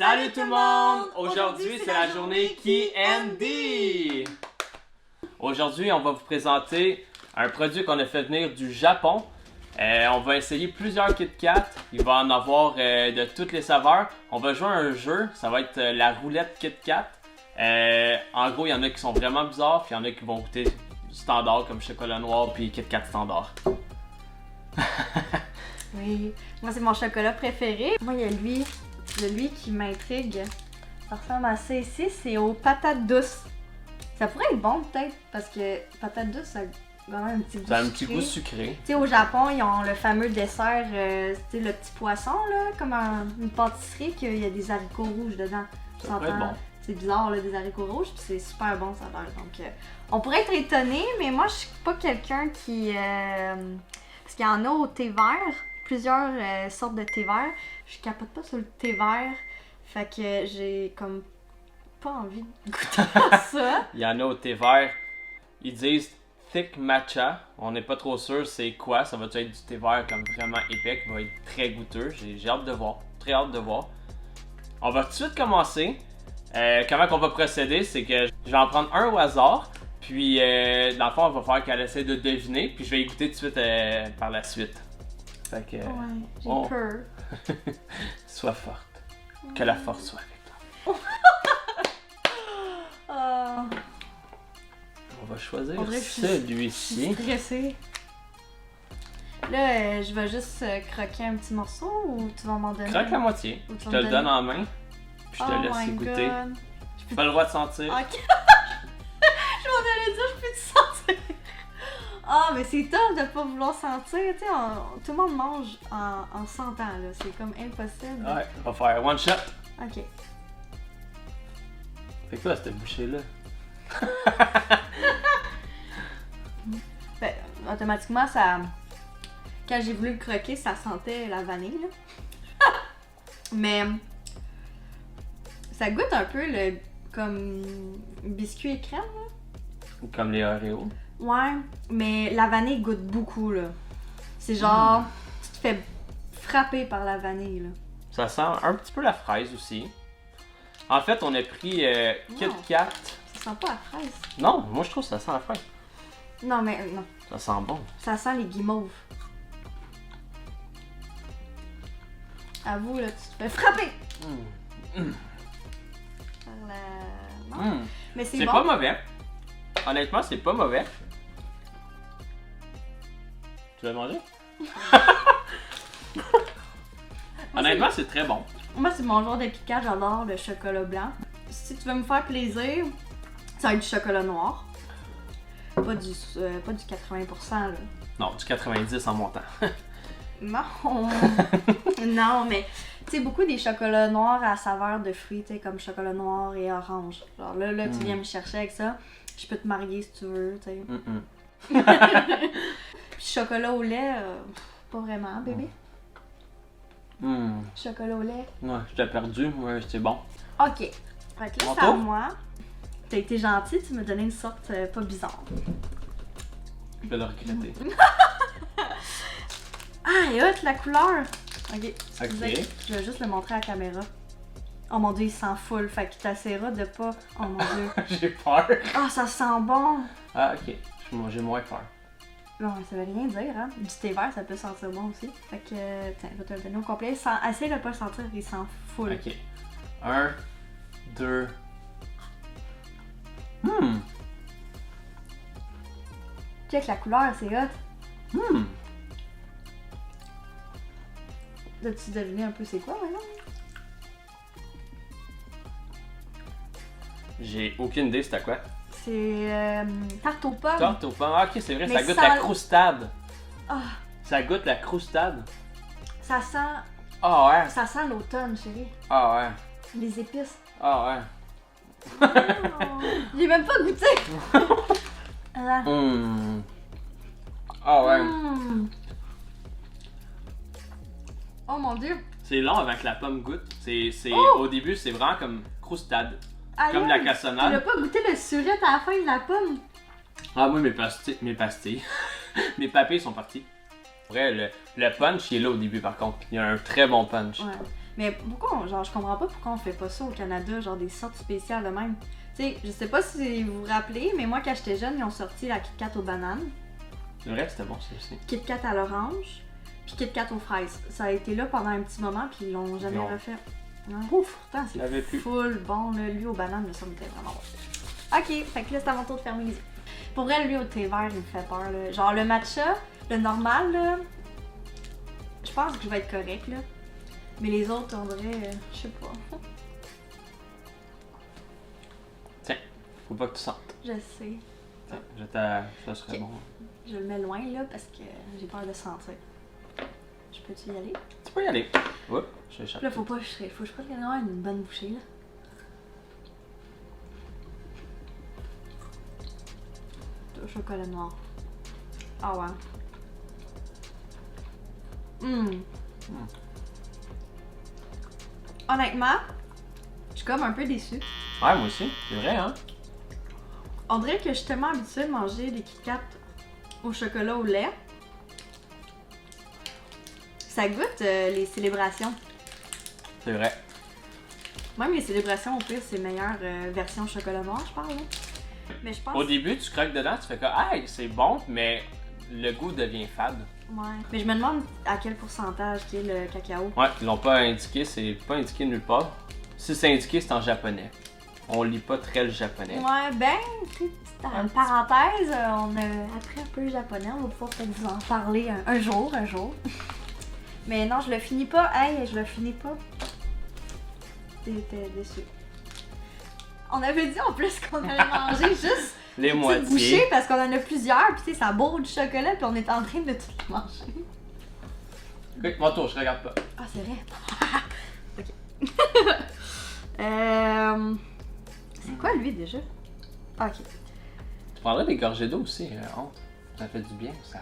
Salut tout le monde! Aujourd'hui, c'est la journée Candy! Aujourd'hui, on va vous présenter un produit qu'on a fait venir du Japon. On va essayer plusieurs Kit Kat. Il va en avoir de toutes les saveurs. On va jouer à un jeu. Ça va être la roulette Kit Kat. En gros, il y en a qui sont vraiment bizarres, puis il y en a qui vont goûter standard comme chocolat noir puis Kit Kat standard. Oui, moi c'est mon chocolat préféré. Moi, il y a lui qui m'intrigue. Ça ressemble à ça ici, c'est aux patates douces. Ça pourrait être bon peut-être, parce que patates douces, ça a quand même un petit goût Ça a un sucré. petit goût sucré. Tu sais, au Japon, ils ont le fameux dessert, tu sais, le petit poisson, là, comme une pâtisserie, qu'il y a des haricots rouges dedans. Ça pourrait être bon. C'est bizarre, là, des haricots rouges, puis c'est super bon, ça a l'air. Donc, on pourrait être étonné, mais moi, je suis pas quelqu'un qui... parce qu'il y en a au thé vert, plusieurs sortes de thé vert. Je capote pas sur le thé vert, fait que j'ai comme pas envie de goûter à ça. Il y en a au thé vert. Ils disent thick matcha. On n'est pas trop sûr c'est quoi. Ça va être du thé vert comme vraiment épais, qui va être très goûteux. J'ai hâte de voir. Très hâte de voir. On va tout de suite commencer. Comment qu'on va procéder, c'est que je vais en prendre un au hasard. Puis dans le fond, on va faire qu'elle essaie de deviner. Puis je vais y goûter tout de suite par la suite. Fait que... Ouais, j'ai peur. Sois forte. Que la force soit avec toi. On va choisir celui-ci. Stressée. Là, je vais juste croquer un petit morceau ou tu vas m'en donner? Croque la moitié. Ou tu Je vas te me le donne donner? en main. Puis je te laisse y goûter. God. Tu pas le droit de sentir. Ok. Je m'en allais dire, je peux te sentir. Ah, mais c'est tough de pas vouloir sentir. Tu sais, tout le monde mange en sentant, là. C'est comme impossible. Ouais, on va faire one shot. Ok. C'est quoi cette bouchée-là? Ben, automatiquement, ça... Quand j'ai voulu le croquer, ça sentait la vanille, là. Mais... Ça goûte un peu le... comme... biscuit et crème, là. Comme les Oreos. Ouais, mais la vanille goûte beaucoup, là. C'est genre... Tu te fais frapper par la vanille, là. Ça sent un petit peu la fraise aussi. En fait, on a pris Kit Kat. Ça sent pas la fraise. Non, moi je trouve que ça sent la fraise. Non, mais non. Ça sent bon. Ça sent les guimauves. Avoue, là, tu te fais frapper par la... Non. Mais c'est C'est bon. pas mauvais. Honnêtement, c'est pas mauvais. Tu veux manger? Honnêtement, c'est très bon. Moi, c'est mon genre de Kit Kat, j'adore le chocolat blanc. Si tu veux me faire plaisir, ça va être du chocolat noir. Pas du 80%, là. Non, du 90 en montant. Non! Non, mais tu sais, beaucoup des chocolats noirs à saveur de fruits, tu sais, comme chocolat noir et orange. Genre là, tu viens me chercher avec ça. Je peux te marier si tu veux, tu sais. Puis chocolat au lait, pas vraiment, bébé. Chocolat au lait. Ouais, je t'ai perdu, ouais, c'est bon. Ok. Fait que là, Mon c'est à tour? moi. T'as été gentil, tu m'as donné une sorte pas bizarre. Je vais le regretter. Ah, et hot, la couleur! Ok, excusez, Ok. je vais juste le montrer à la caméra. Oh mon dieu, il sent full, fait qu'il t'essaiera de pas... Oh mon dieu. J'ai peur. Ah, ça sent bon! Ah, ok. J'ai moins peur. Non, ça veut rien dire, hein. Du thé vert, ça peut sentir bon aussi. Fait que, tiens, je vais te le donner au complet. Essaye de pas le sentir, il sent full. Ok. 1, 2. Check la couleur, c'est hot. As-tu deviné un peu c'est quoi, maintenant? J'ai aucune idée c'était quoi. C'est tarte aux pommes. Tarte aux pommes. Ah, ok, c'est vrai, Mais ça goûte sans- la croustade. Ah, Ça goûte la croustade. ça sent... Ah ouais. Ça sent l'automne, chérie. Ah ouais. Les épices. Ah ouais. Oh, j'ai même pas goûté. Ah. Ah ouais. Oh mon dieu. C'est long avant que la pomme goûte. Au début, c'est vraiment comme croustade. Aïe, Comme la Tu cassonade. n'as pas goûté le surette à la fin de la pomme? Ah oui, mes pastilles. Mes papilles sont partis. Vrai, le punch, il est là au début par contre. Il y a un très bon punch. Ouais. Mais pourquoi, genre, je comprends pas pourquoi on fait pas ça au Canada, genre des sortes spéciales de même. Tu sais, je sais pas si vous vous rappelez, mais moi quand j'étais jeune, ils ont sorti la Kit Kat aux bananes, C'est vrai que c'était bon ça aussi. Kit Kat à l'orange, puis Kit Kat aux fraises. Ça a été là pendant un petit moment, puis ils l'ont jamais Non. refait. Ouais. Ouf! Pourtant, Je l'avais c'est plus. full bon, là. Lui aux bananes, mais ça me était vraiment bon. Ok, fait que là, c'est à mon tour de fermer les yeux. Pour vrai, lui au thé vert, il me fait peur, là. Genre, le matcha, le normal, là, je pense que je vais être correct, là. Mais les autres, on dirait, je sais pas. Tiens, faut pas que tu sentes. Je sais. Tiens, ça serait Ok. bon. Je le mets loin, là, parce que j'ai peur de sentir. Je peux-tu y aller? Tu peux y aller. Oups, je échappe. Là, faut que je prenne une bonne bouchée, là. Au chocolat noir. Ah ouais. Honnêtement, je suis comme un peu déçue. Ouais, moi aussi. C'est vrai, hein? On dirait que je suis tellement habituée de manger des Kit Kat au chocolat au lait. Ça goûte les célébrations. C'est vrai. Même les célébrations, au pire, c'est meilleure version chocolat noir, je parle. Là. Mais je pense. Au début, tu croques dedans, tu fais comme, hey, c'est bon, mais le goût devient fade. Ouais. Mais je me demande à quel pourcentage qui est le cacao. Ouais, ils l'ont pas indiqué, c'est pas indiqué nulle part. Si c'est indiqué, c'est en japonais. On lit pas très le japonais. Ouais, ben, petite parenthèse, on a appris un peu le japonais, on va pouvoir peut-être vous en parler un jour. Mais non, je le finis pas. Hey, je le finis pas. T'étais déçu. On avait dit en plus qu'on allait manger juste Les une petite bouchée moitiés. parce qu'on en a plusieurs, puis tu sais, ça bourre du chocolat, puis on est en train de tout les manger. Ok, mon tour, je regarde pas. Ah, c'est vrai. Ok. C'est quoi lui déjà? Ah, ok. Tu prendrais des gorgées d'eau aussi, honte. Ça fait du bien, ça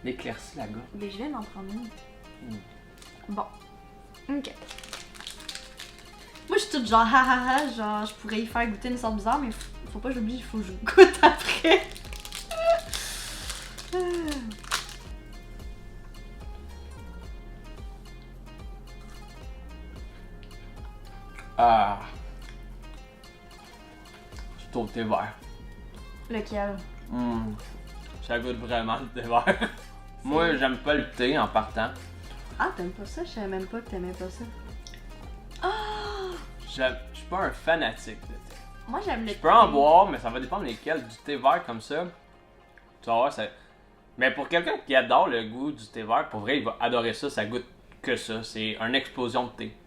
éclaircit la gorge. Mais je viens d'en prendre une. Bon. Ok. Moi, je suis toute genre, genre, je pourrais y faire goûter une sorte bizarre, mais faut pas que j'oublie, il faut que je goûte après. Ah. Je suis au thé vert. Lequel? Ça goûte vraiment le thé vert. Moi, j'aime pas le thé en partant. Ah, t'aimes pas ça? Je savais même pas que t'aimais pas ça. Je suis pas un fanatique de thé. Moi, j'aime le Je peux en boire, mais ça va dépendre lesquels. Du thé vert comme ça, tu vas voir, ça... Mais pour quelqu'un qui adore le goût du thé vert, pour vrai, il va adorer ça. Ça goûte que ça. C'est une explosion de thé.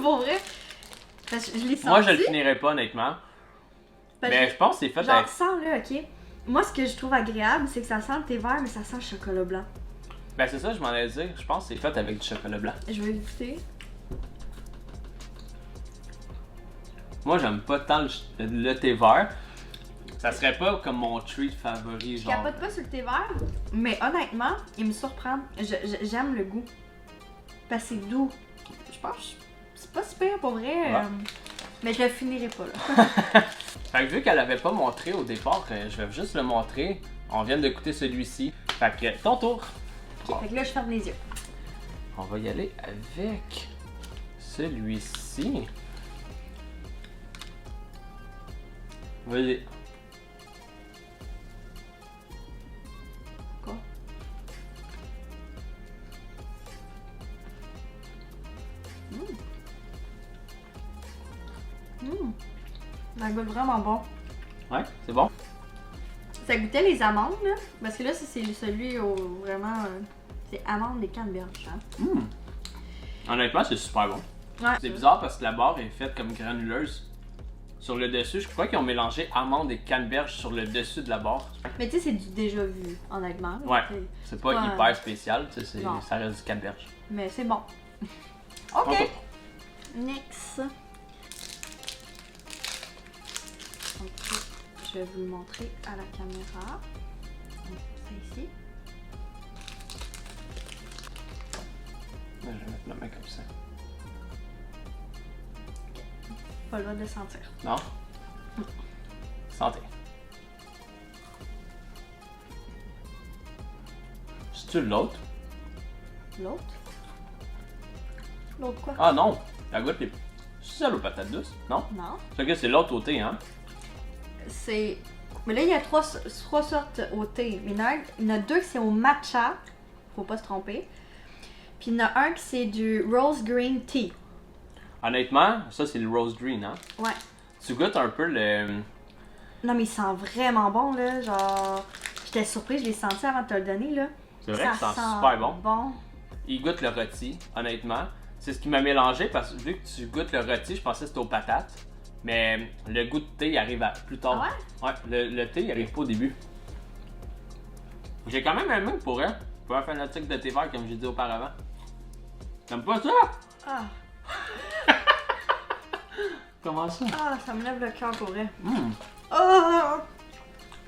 Pour vrai? Parce que je l'ai senti. Moi, je le finirai pas, honnêtement. Parce Mais que- je pense que c'est fait Genre, avec... sens là, ok? Moi, ce que je trouve agréable, c'est que ça sent le thé vert, mais ça sent le chocolat blanc. Ben, c'est ça, je m'en allais dire. Je pense que c'est fait avec du chocolat blanc. Je vais goûter. Moi, j'aime pas tant le thé vert. Ça serait pas comme mon treat favori, Je genre. capote pas sur le thé vert, mais honnêtement, il me surprend. J'aime le goût. Parce que c'est doux. Je pense que c'est pas super pour vrai. Ouais. Mais je le finirai pas là. Fait que vu qu'elle avait pas montré au départ, je vais juste le montrer. On vient d'écouter celui-ci. Fait que ton tour. Ok, fait que là, je ferme les yeux. On va y aller avec celui-ci. Vas-y. Quoi? Ça goûte vraiment bon. Ouais, c'est bon. Ça goûtait les amandes, là. Parce que là, ça, c'est celui au vraiment. C'est amandes et canneberge. Hein? Honnêtement, c'est super bon. Ouais. C'est bizarre parce que la barre est faite comme granuleuse. Sur le dessus, je crois qu'ils ont mélangé amandes et canneberge sur le dessus de la barre. Mais tu sais, c'est du déjà vu, honnêtement. là. Ouais. C'est- C'est pas Ouais. hyper spécial, tu sais, Non. ça reste du canneberge. Mais c'est bon. Ton Ok. tour. Next. Ok, je vais vous le montrer à la caméra. Donc, c'est ici. Je vais mettre ma main comme ça. Pas le droit de le sentir. Non? Santé. C'est-tu l'autre? L'autre? L'autre quoi? Ah non, la goûte les... C'est celle aux patates douces, non? Non. C'est l'autre au thé, hein? C'est... Mais là, il y a trois sortes au thé. Mais il y en a deux qui c'est au matcha. Faut pas se tromper. Puis il y en a un qui c'est du rose green tea. Honnêtement, ça c'est le rose green, hein? Ouais. Tu goûtes un peu le... Non, mais il sent vraiment bon, là. Genre, j'étais surprise, je l'ai senti avant de te le donner, là. C'est vrai que ça sent super bon. Bon. Il goûte le rôti, honnêtement. C'est ce qui m'a mélangé parce que vu que tu goûtes le rôti, je pensais que c'était aux patates. Mais le goût de thé il arrive plus tard. Ah ouais? Le thé il arrive pas au début. J'ai quand même aimé pour elle. Pour un fanatique de thé vert comme j'ai dit auparavant. T'aimes pas ça? Ah. Comment ça? Ah, ça me lève le cœur pour vrai. Mm. Oh!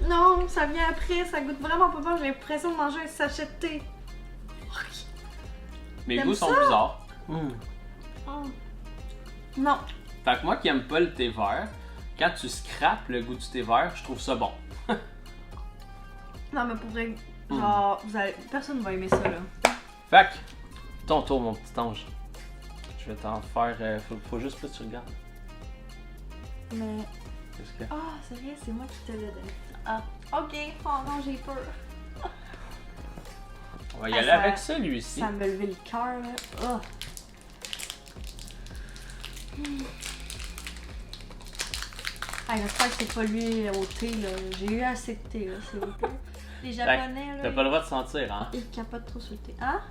Non, ça vient après, ça goûte vraiment pas bon. J'ai l'impression de manger un sachet de thé. Mes T'aimes goûts sont ça? bizarres. Oh. Non. Fait que moi qui aime pas le thé vert, quand tu scrapes le goût du thé vert, je trouve ça bon. Non, mais pour vrai, genre, personne va aimer ça, là. Fait que, ton tour, mon petit ange. Je vais t'en faire. Faut juste pas que tu regardes. Mais. Qu'est-ce que. Ah, c'est vrai, c'est moi qui te l'ai donné. Ah, ok. Oh non, j'ai peur. On va y Ah, aller ça- avec celui-ci. Ça me levait le cœur, là. Oh. Ah, j'espère que c'est pas lui au thé, là. J'ai eu assez de thé, là, s'il vous plaît. Les Japonais, là. T'as pas le droit de sentir, hein? Ils capotent trop sur le thé. Hein?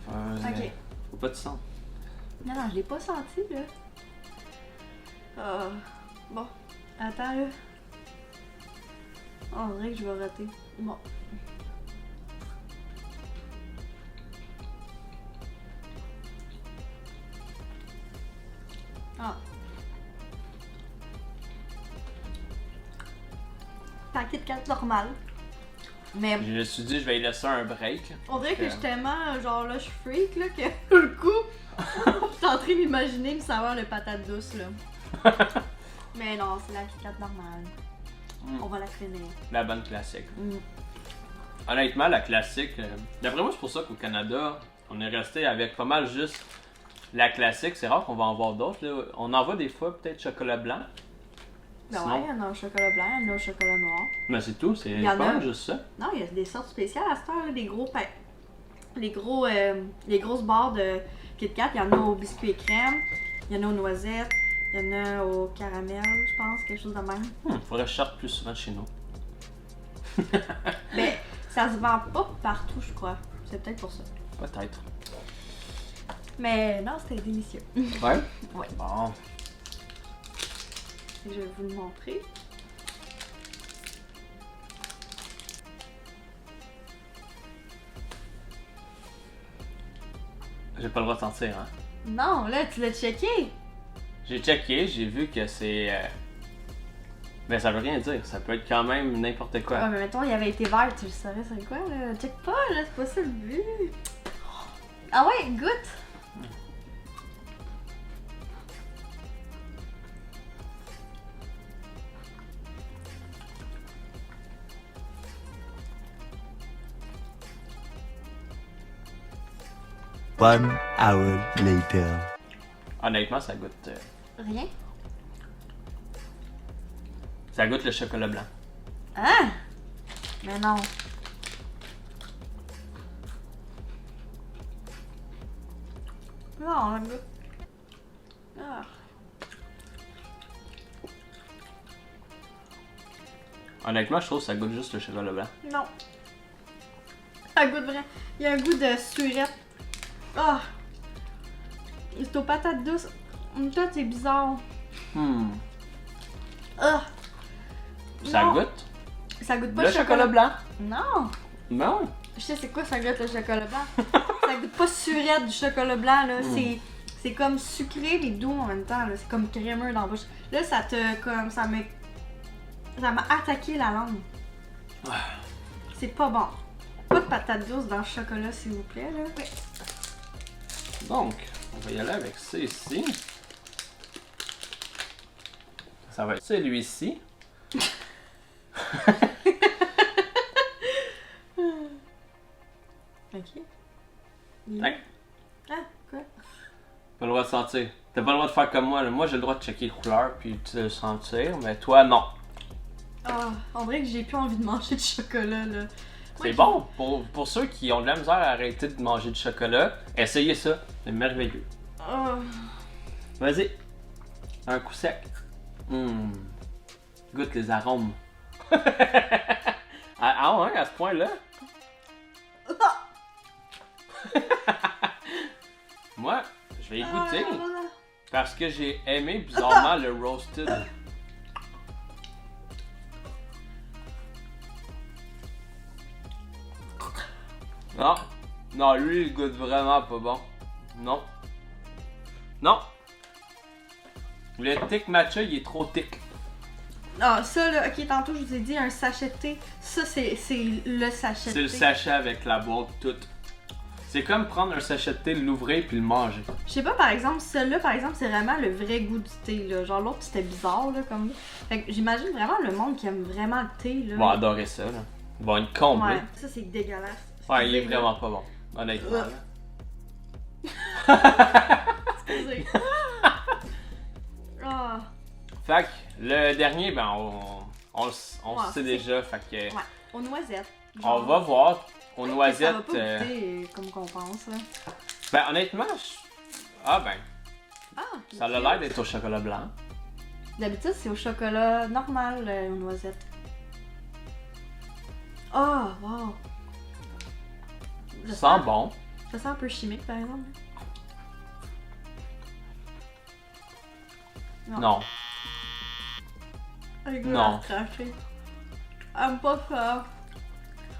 Ok. Faut pas te sentir. Non, non, je l'ai pas senti, là. Bon. Attends, là. Oh, on dirait que je vais rater. Bon. Ah. Paquet de cartes normal. Mais Je me suis dit, je vais y laisser un break. on dirait que je suis tellement, genre là, je suis freak, là, que le coup, je suis en train d'imaginer me savoir le patate douce, là. Mais non, c'est la Kit Kat normale. On va la finir. La bonne classique. Mm. Honnêtement, la classique, d'après moi, c'est pour ça qu'au Canada, on est resté avec pas mal juste la classique. C'est rare qu'on va en voir d'autres. Là. On en voit des fois peut-être chocolat blanc. Ben Sinon- ouais, il y en a au chocolat blanc, il y en a au chocolat noir. Mais c'est tout, c'est Il y en pas a. mal juste ça. Non, il y a des sortes spéciales à cette heure, là, des gros les grosses barres de Kit Kat, il y en a au biscuit et crème, il y en a aux noisettes, il y en a au caramel, je pense, quelque chose de même. Faudrait que je sorte plus souvent chez nous. Mais ça se vend pas partout, je crois. C'est peut-être pour ça. Peut-être. Mais non, c'était délicieux. Ouais? Ouais. Bon. Je vais vous le montrer. J'ai pas le droit de sentir, hein. Non, là, tu l'as checké. J'ai checké, j'ai vu que c'est. Mais ça veut rien dire, ça peut être quand même n'importe quoi. Ouais, mais mettons, il avait été vert, tu le savais, c'est quoi, là? Check pas, là, c'est pas ça le but. Ah ouais, goûte. One hour later. Honnêtement, ça goûte. Rien. Ça goûte le chocolat blanc. Hein? Mais non. Non, le goût. Ah. Honnêtement, je trouve que ça goûte juste le chocolat blanc. Non. Ça goûte vrai. Il y a un goût de surette. Ah. C'est aux patates douces. Toi, c'est bizarre. Ah. Ça Non. goûte Ça goûte pas le chocolat blanc. Non. Non. Je sais c'est quoi ça goûte le chocolat blanc. Ça goûte pas surette du chocolat blanc là. C'est comme sucré mais doux en même temps. Là. C'est comme crémeux dans la bouche. Là ça te comme ça m'a attaqué la langue. C'est pas bon. Pas de patates douces dans le chocolat s'il vous plaît là. Ouais. Donc, on va y aller avec ça ici. Ça va être celui-ci. Ok. Ouais. Ah quoi? Pas le droit de sentir. T'as pas le droit de faire comme moi. Là. Moi, j'ai le droit de checker les couleurs puis de le sentir, mais toi, non. Ah, on dirait que j'ai plus envie de manger de chocolat, là. C'est Ouais, bon. Pour ceux qui ont de la misère à arrêter de manger du chocolat, essayez ça. C'est merveilleux. Ah. Vas-y. Un coup sec. Goûte les arômes. Ah ouais, à ce point-là? Moi, je vais y goûter. Parce que j'ai aimé bizarrement le roasted. Non. Non, lui, il goûte vraiment pas bon. Non. Non. Le thick matcha, il est trop thick. Ah, ça là, ok, tantôt je vous ai dit un sachet de thé. Ça, c'est le sachet de C'est thé. le sachet avec la boîte toute. C'est comme prendre un sachet de thé, l'ouvrir puis le manger. Je sais pas, par exemple, celui-là, par exemple, c'est vraiment le vrai goût du thé, là. Genre l'autre, c'était bizarre, là, comme... Fait que j'imagine vraiment le monde qui aime vraiment le thé, là. Ils vont adorer ça, là. Ils vont être comblés. Ouais, ça, c'est dégueulasse. Ouais, il est vraiment pas bon. Honnêtement. là. Excusez. Ah. Fait que le dernier, ben on le Ouais, sait déjà. Fait que Ouais, aux noisettes. on va voir aux Ça va noisettes. pas goûter comme qu'on pense, là. Ben honnêtement, ah ben, Ah, ça a l'air d'être au chocolat blanc. D'habitude, c'est au chocolat normal, aux noisettes. Oh, wow. Ça sent bon. Ça sent un peu chimique, par exemple. Non. Avec Non. craché. Aime pas ça.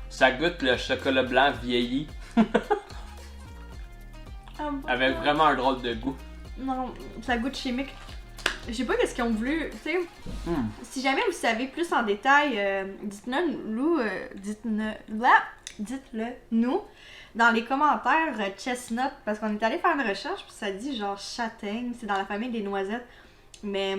Ça goûte le chocolat blanc vieilli Aime pas avec ça. vraiment un drôle de goût. Non, ça goûte chimique. Je sais pas qu'est-ce qu'ils ont voulu, tu sais. Si jamais vous savez plus en détail, dites-le nous dans les commentaires chestnut, parce qu'on est allé faire une recherche puis ça dit genre châtaigne, c'est dans la famille des noisettes, mais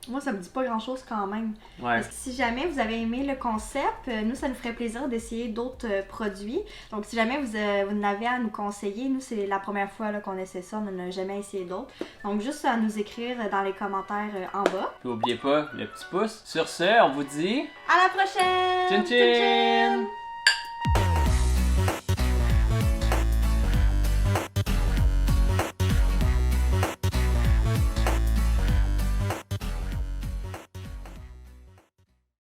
moi ça me dit pas grand chose quand même. Ouais. Parce que si jamais vous avez aimé le concept, nous ça nous ferait plaisir d'essayer d'autres produits. Donc si jamais vous en avez à nous conseiller, nous c'est la première fois là, qu'on essaie ça, on n'en a jamais essayé d'autres. Donc juste à nous écrire dans les commentaires en bas. Puis oubliez pas le petit pouce. Sur ce, on vous dit À la prochaine! Chin chin!